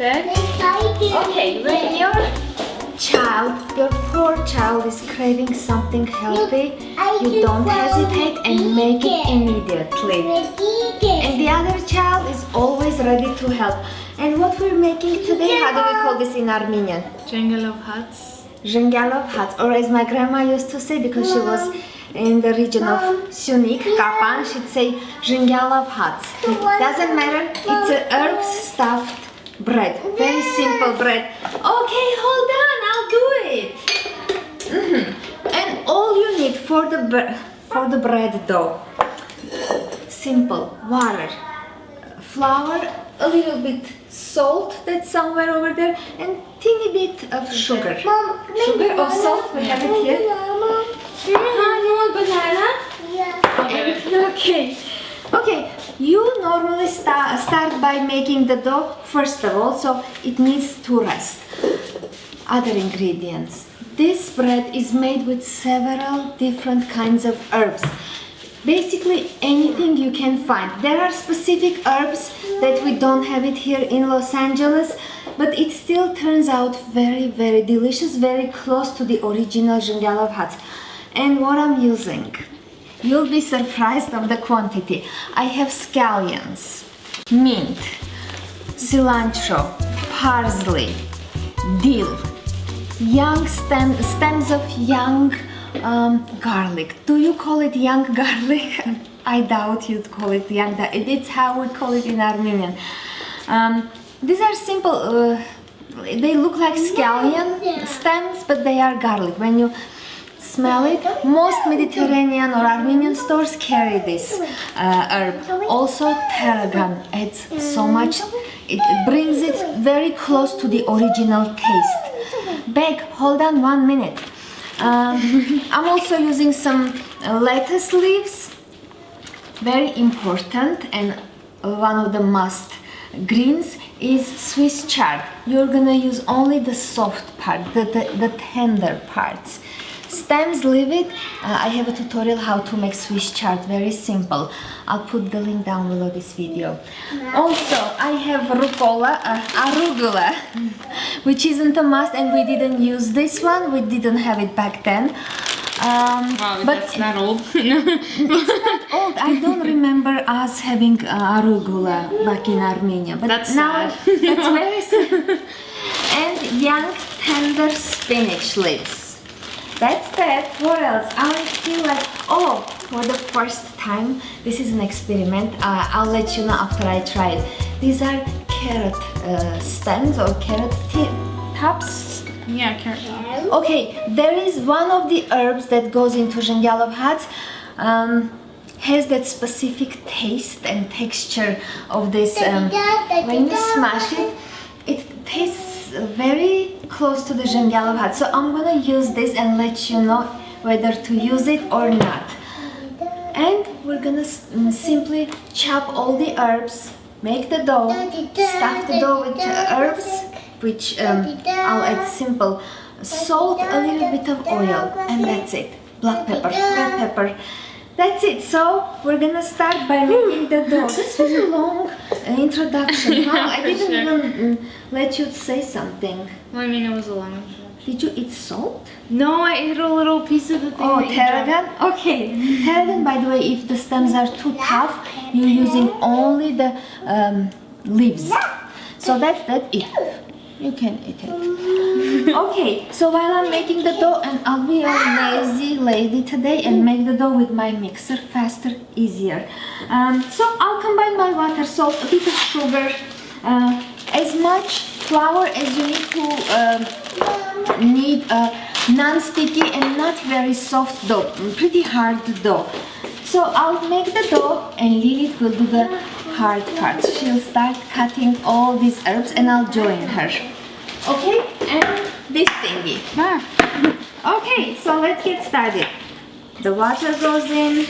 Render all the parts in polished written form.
Good. Okay, when your poor child is craving something healthy, you don't hesitate and make it immediately. And the other child is always ready to help. And what we're making today, how do we call this in Armenian? Jingalov huts. Jingalov huts, or as my grandma used to say, because she was in the region of Syunik, Kapan, she'd say Jingalov huts. Doesn't matter, it's a herbs stuffed bread, very simple bread. Okay, hold on, I'll do it. And all you need for the bread dough, simple water, flour, a little bit salt that's somewhere over there, and teeny bit of sugar. Sugar or salt, we have it here. You want banana? Okay, you normally start by making the dough first of all, so it needs to rest. Other ingredients. This bread is made with several different kinds of herbs. Basically anything you can find. There are specific herbs that we don't have it here in Los Angeles, but it still turns out very, very delicious, very close to the original Jingalov huts. And what I'm using, you'll be surprised of the quantity. I have scallions, mint, cilantro, parsley, dill, young stems of young garlic. Do you call it young garlic? I doubt you'd call it young garlic. It's how we call it in Armenian. These are simple, they look like scallion stems, but they are garlic. When you smell it, most Mediterranean or Armenian stores carry this herb. Also, tarragon adds so much, it brings it very close to the original taste. Beg, hold on 1 minute. I'm also using some lettuce leaves, very important, and one of the must greens is Swiss chard. You're gonna use only the soft part, the tender parts. Stems, leave it. I have a tutorial how to make Swiss chard, very simple. I'll put the link down below this video. Also, I have arugula, which isn't a must, and we didn't use this one. We didn't have it back then. Wow, but that's not old. It's not old. I don't remember us having arugula back in Armenia. But that's now sad. That's very sad. And young tender spinach leaves. That's that. What else? I feel like, for the first time, this is an experiment. I'll let you know after I try it. These are carrot stems or carrot tops. Yeah, carrot tops. Okay, there is one of the herbs that goes into Jingalov huts, has that specific taste and texture of this. When you smash it, it tastes very close to the Jingalov hut. So I'm gonna use this and let you know whether to use it or not. And we're gonna simply chop all the herbs, make the dough, stuff the dough with herbs, which I'll add simple salt, a little bit of oil, and that's it. Black pepper, red pepper. That's it. So we're gonna start by making the dough. This was a long introduction. Huh? I didn't even let you say something. Well, I mean, it was a long introduction. Did you eat salt? No, I ate a little piece of the thing. Oh, tarragon? Okay. Tarragon, by the way, if the stems are too tough, you're using only the leaves. So that's that. You can eat it. Okay, so while I'm making the dough, and I'll be a lazy lady today and make the dough with my mixer, faster, easier. So I'll combine my water, salt, a bit of sugar, as much flour as you need a non-sticky and not very soft dough, pretty hard dough. So I'll make the dough and Lilith will do the hard parts. She'll start cutting all these herbs and I'll join her. Okay, and this thingy. Okay, so let's get started. The water goes in,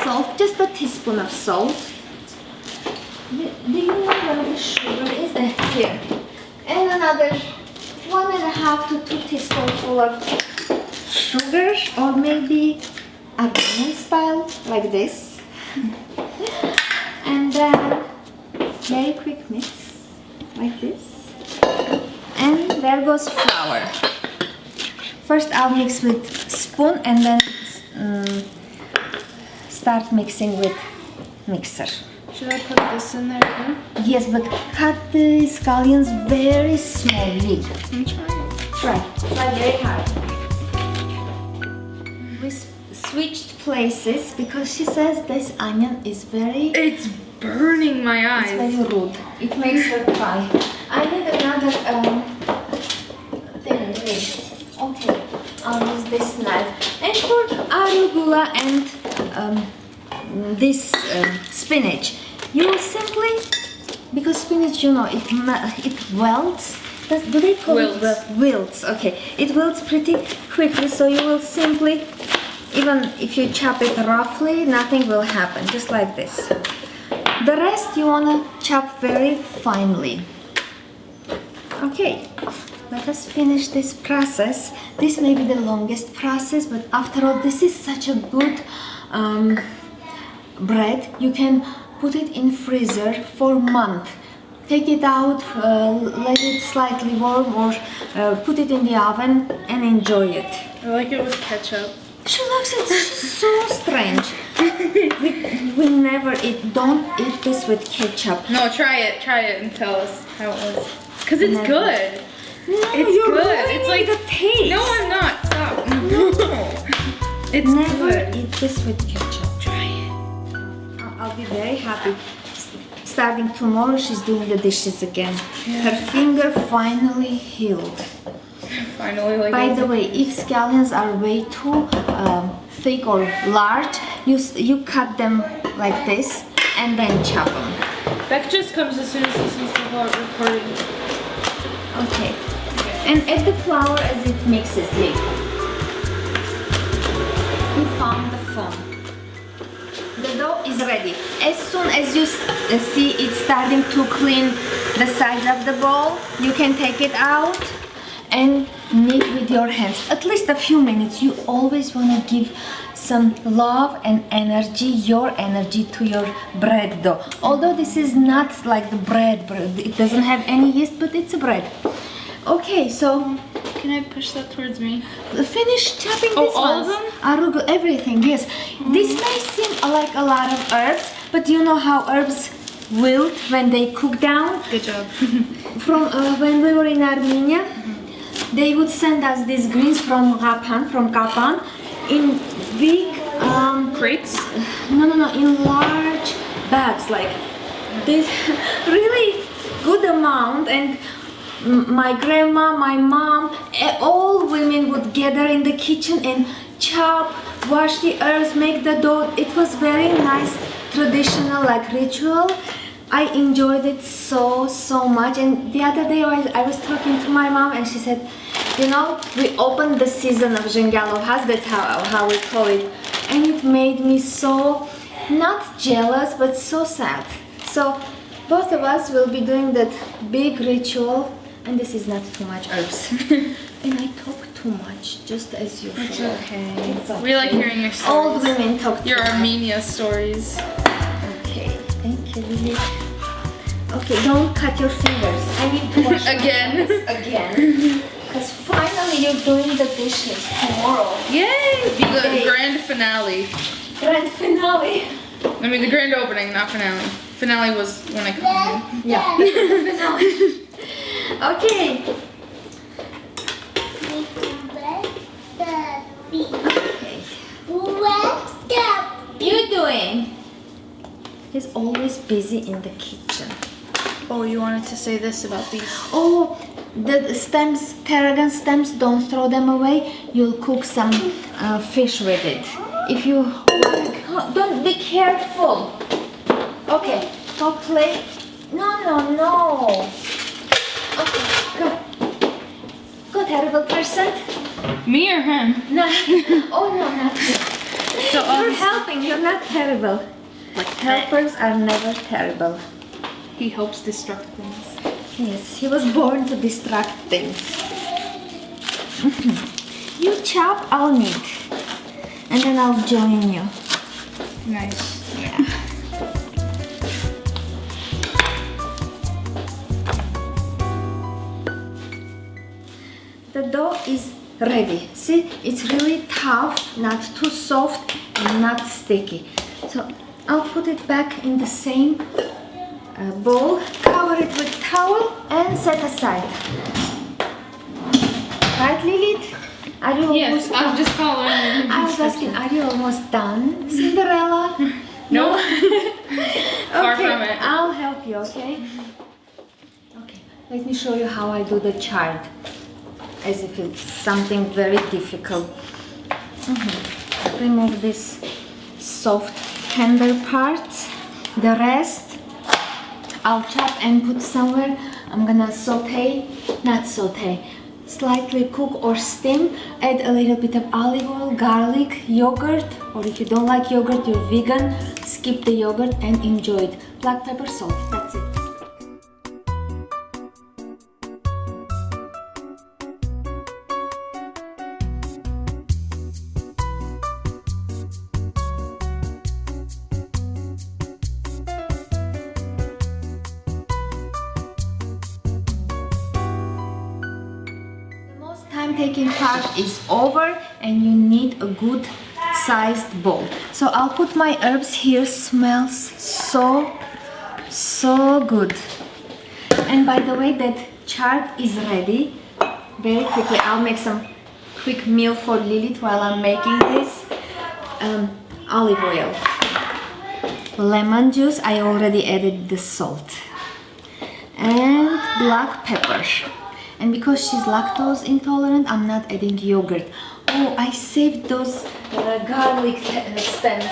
salt, just a teaspoon of salt. Do you know where the sugar is? Here. And another 1.5 to 2 teaspoonfuls of sugar, or maybe Armenian style, like this. And then very quick mix, like this. And there goes flour. First I'll mix with spoon and then start mixing with mixer. Should I put this in there too? Yes, but cut the scallions very smallly. I'm trying. Try very hard. We switched places because she says this onion is very... It's burning my eyes. It's very rude. It makes her cry. I need another thing. Wait. Okay, I'll use this knife. And for arugula and this spinach, you will simply, because spinach, you know, it wilts. Do they call Wilts. it wilts? Okay, it wilts pretty quickly, so you will simply, even if you chop it roughly, nothing will happen, just like this. The rest you wanna chop very finely. Okay, let us finish this process. This may be the longest process, but after all, this is such a good bread. You can put it in freezer for a month. Take it out, let it slightly warm, or put it in the oven and enjoy it. I like it with ketchup. She looks at she's so strange. we never eat. Don't eat this with ketchup. No, try it and tell us how it was. Cause it's Never. good. No, It's you're good. ruining It's like the taste. No, I'm not. Stop. No. It's Never good. eat this with ketchup. Try it. I'll be very happy. Starting tomorrow, she's doing the dishes again. Her finger finally healed. Finally, like. By the way, if scallions are way too thick or large, you cut them like this and then chop them. Beck just comes as soon as he sees the recording. Okay. And add the flour as it mixes. Look. We found the foam. The dough is ready. As soon as you see it starting to clean the sides of the bowl, you can take it out and knead with your hands. At least a few minutes. You always want to give some love and energy, your energy, to your bread dough. Although this is not like the bread, it doesn't have any yeast, but it's a bread. Okay, so Can I push that towards me? finish chopping Oh, this all of ones. them? Arugula, everything, yes. This may seem like a lot of herbs, but you know how herbs wilt when they cook down? Good job. From when we were in Armenia, they would send us these greens from Kapan, in big, Crates? no, in large bags, like this, really good amount. And my grandma, my mom, all women would gather in the kitchen and chop, wash the herbs, make the dough. It was very nice, traditional, like ritual. I enjoyed it so much. And the other day I was talking to my mom and she said, you know, we opened the season of Jingalov, that's how we call it. And it made me so, not jealous, but so sad. So both of us will be doing that big ritual, and this is not too much herbs. And I talk too much, just as usual. It's okay. It's okay. We like hearing your stories. Old women talk Your too much. Armenia stories. Okay, thank you, Lily. Okay, don't cut your fingers. I need to wash my Again. hands again. Because finally you're doing the dishes tomorrow. Yay! The Yay. grand finale. Grand finale. I mean, the grand opening, not finale. Finale was when I come in. Yeah, finale. Okay. What you doing? He's always busy in the kitchen. Oh, you wanted to say this about these? Oh, the stems, tarragon stems, don't throw them away. You'll cook some fish with it. If you like, don't be careful. Okay, go play. No. Okay, go. Go, terrible person. Me or him? No. Oh no, not you. So You're helping. You're not terrible. Helpers are never terrible. he helps destruct things. Yes, he was born to distract things. You chop, I'll knead. And then I'll join you. Nice. Yeah. the dough is ready. See, it's really tough, not too soft and not sticky. So I'll put it back in the same bowl, cover it with towel and set aside. Right, Lilith? Are you Yes, almost I'm done? just following. I was asking, are you almost done, Cinderella? No. Far Okay, from it. I'll help you, okay? Okay, let me show you how I do the chard, as if it's something very difficult. Remove this soft, tender parts. The rest, I'll chop and put somewhere. I'm gonna slightly cook or steam. Add a little bit of olive oil, garlic, yogurt, or if you don't like yogurt, you're vegan, skip the yogurt and enjoy it. Black pepper, salt, that's it. Time-taking part is over and you need a good sized bowl. So I'll put my herbs here. Smells so good. And by the way, that chard is ready. Very quickly, I'll make some quick meal for Lilith while I'm making this. Olive oil, lemon juice, I already added the salt, and black pepper. And because she's lactose intolerant, I'm not adding yogurt. Oh, I saved those garlic stems.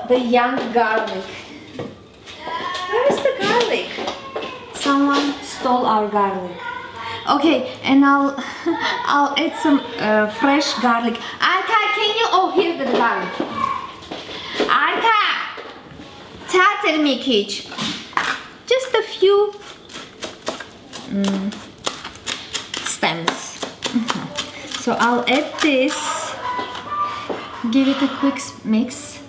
The young garlic. Where is the garlic? Someone stole our garlic. Okay, and I'll add some fresh garlic. Arka, can you? Oh, here's the garlic. Arka, tater mi kiç. Just a few. Stems. So I'll add this, give it a quick mix.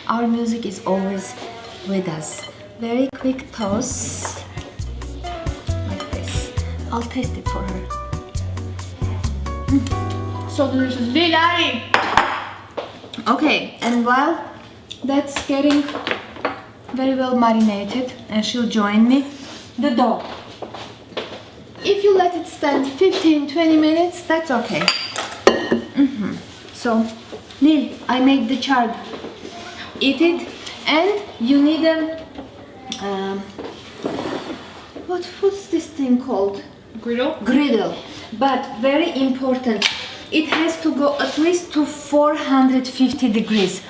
Our music is always with us. Very quick toss, like this. I'll taste it for her. So delicious. Lilari! Okay, and while that's getting very well marinated and she'll join me, the dough. If you let it stand 15-20 minutes, that's okay. So, Nil, I make the chard. Eat it, and you need a what's this thing called? Griddle? Griddle. But very important, it has to go at least to 450 degrees.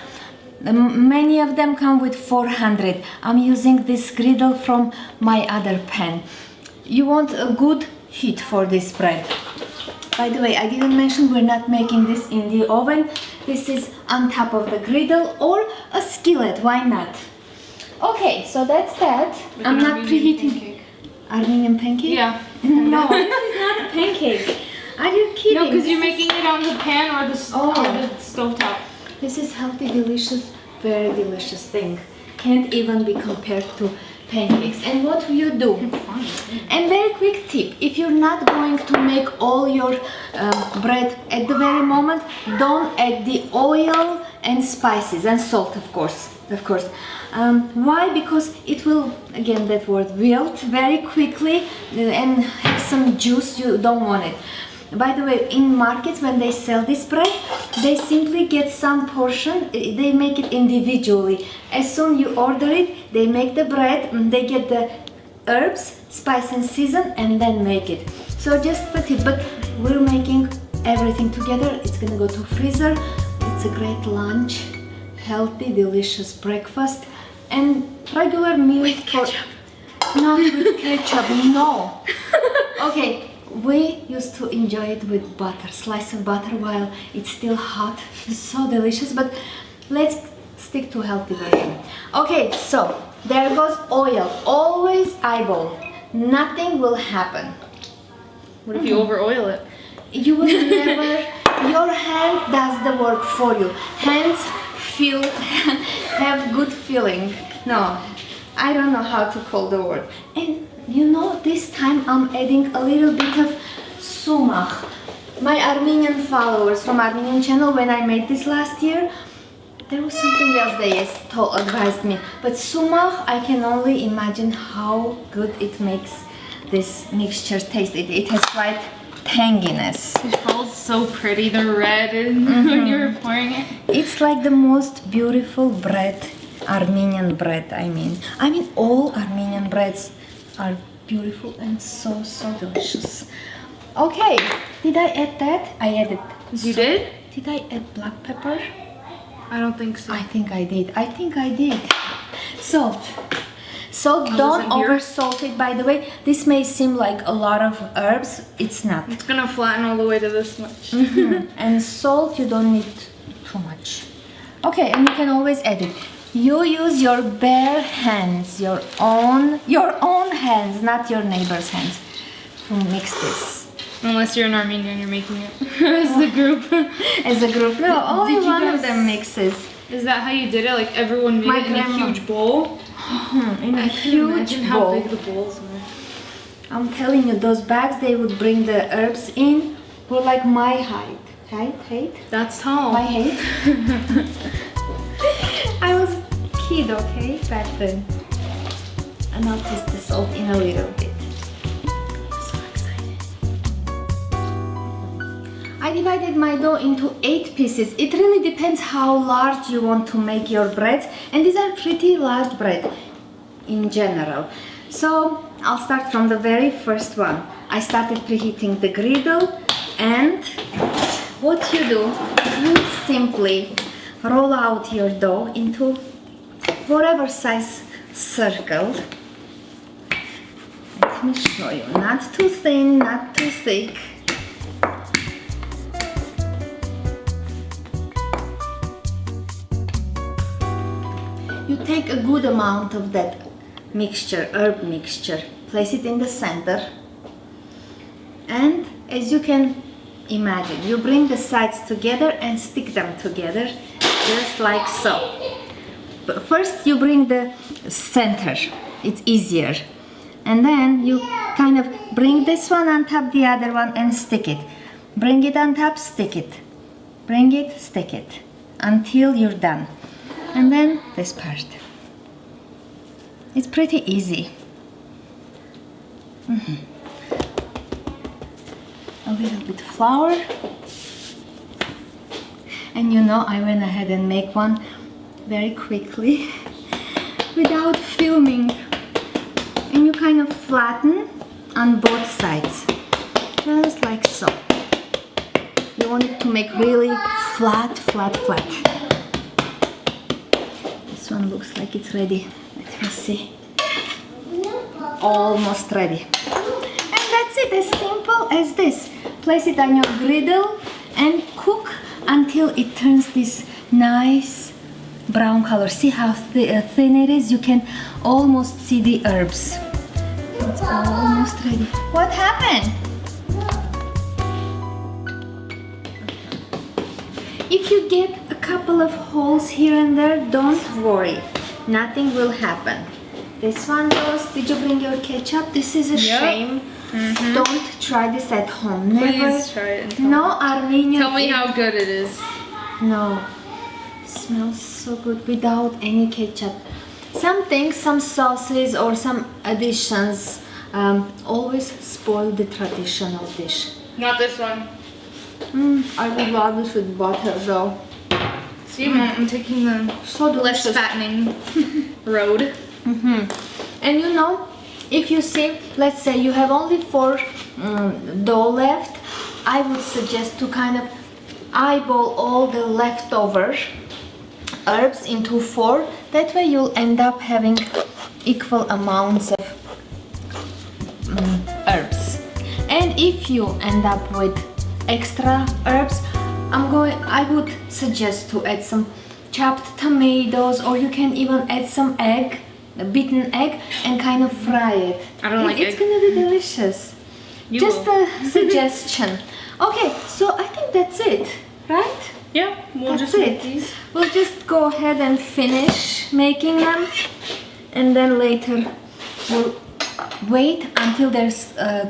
Many of them come with 400. I'm using this griddle from my other pan. You want a good heat for this bread. By the way, I didn't mention we're not making this in the oven. This is on top of the griddle or a skillet, why not? Okay, so that's that. Like I'm an not Armenian preheating. pancake. Armenian pancake? Yeah. No, this is not a pancake. Are you kidding? No, because This you're is- making it on the pan or the stovetop. This is healthy, delicious, very delicious thing. Can't even be compared to pancakes. And what you do? And very quick tip: if you're not going to make all your bread at the very moment, don't add the oil and spices and salt, of course. Why? Because it will, again, that word, wilt very quickly and have some juice. You don't want it. By the way, in markets when they sell this bread, they simply get some portion, they make it individually. As soon you order it, they make the bread, they get the herbs, spice and season, and then make it. So just put it, but we're making everything together. It's gonna go to freezer. It's a great lunch, healthy, delicious breakfast, and regular meal With ketchup. Not with ketchup, no. Okay. We used to enjoy it with butter, slice of butter while it's still hot. So delicious, but let's stick to healthy version. Okay, so there goes oil. Always eyeball. Nothing will happen. What if you over oil it? You will never, your hand does the work for you. Hands feel, have good feeling. No, I don't know how to call the word. And you know, this time I'm adding a little bit of sumac. My Armenian followers from Armenian channel, when I made this last year, there was something else they advised me. But sumac, I can only imagine how good it makes this mixture taste. It has quite tanginess. It smells so pretty, the red when you're pouring it. It's like the most beautiful bread, Armenian bread, I mean. All Armenian breads are beautiful and so delicious. Okay, did I add that? I added. You did? Did I add black pepper? I don't think so. I think I did. Salt. Salt, Oh, don't is it here? over salt it, by the way. This may seem like a lot of herbs. It's not. It's gonna flatten all the way to this much. And salt, you don't need too much. Okay, and you can always add it. You use your bare hands, your own hands, not your neighbor's hands, to mix this. Unless you're an Armenian, you're making it as the group. As a group. No, only Did you one of guys- them mixes. Is that how you did it? Like everyone made My it in a grandma. huge bowl? In a I can huge imagine how bowl. big the bowls were. I'm telling you, those bags they would bring the herbs in were like my height. Height? That's tall. My height. I was a kid, okay, back then. And I'll taste the salt in a little bit. So excited. I divided my dough into 8 pieces. It really depends how large you want to make your breads, and these are pretty large bread in general. So I'll start from the very first one. I started preheating the griddle, and what you do, you simply roll out your dough into whatever size circle. Let me show you. Not too thin, not too thick. You take a good amount of that mixture, herb mixture, place it in the center, and as you can imagine, you bring the sides together and stick them together just like so. But first you bring the center, it's easier, and then you kind of bring this one on top the other one and stick it. Bring it on top, stick it. Bring it, stick it until you're done. And then this part. It's pretty easy. A little bit flour. And you know, I went ahead and make one very quickly without filming. And you kind of flatten on both sides, just like so. You want it to make really flat. This one looks like it's ready. Let me see. Almost ready. And that's it, as simple as this. Place it on your griddle and cook until it turns this nice brown color. See how thin it is? You can almost see the herbs. It's almost ready. What happened? If you get a couple of holes here and there, don't worry. Nothing will happen. This one goes. Did you bring your ketchup? This is a shame. Don't try this at home. Never. Please try it and tell No Armenian. Tell me how good it is. No. It smells so good without any ketchup. Some things, some sauces or some additions always spoil the traditional dish. Not this one. I would love this with butter though. See, Mom, I'm taking the So less delicious. fattening road. And you know, if you see, let's say you have only 4 dough left, I would suggest to kind of eyeball all the leftover herbs into 4. That way you'll end up having equal amounts of herbs. And if you end up with extra herbs, I would suggest to add some chopped tomatoes, or you can even add some egg, a beaten egg, and kind of fry it. I don't like It's egg. gonna be delicious. You Just will. a suggestion. Okay, so I think that's it, right? Yeah, we'll That's just make it. these. We'll just go ahead and finish making them, and then later we'll Wait until they're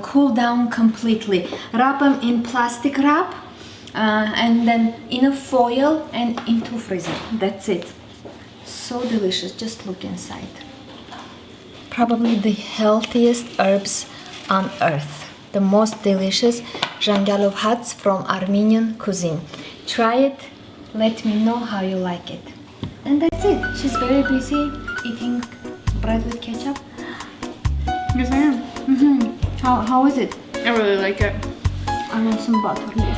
cool down completely. Wrap them in plastic wrap and then in a foil and into freezer. That's it. So delicious. Just look inside. Probably the healthiest herbs on earth. The most delicious Jingalov huts from Armenian Cuisine. Try it. Let me know how you like it. And that's it. She's very busy eating bread with ketchup. Yes, I am. How is it? I really like it. I want some butter here.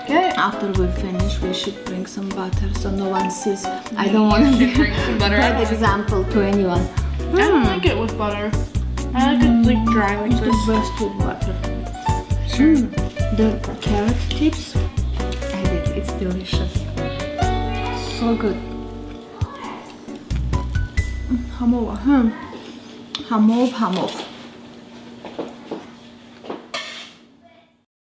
Okay. After we finish, we should bring some butter so no one sees. I don't want to should bring some butter. bad example to anyone. I don't like it with butter. I like it like dry like It's this. the best with butter. Sure. The carrot tips, add it. It's delicious. So good. Hamov. Hamov.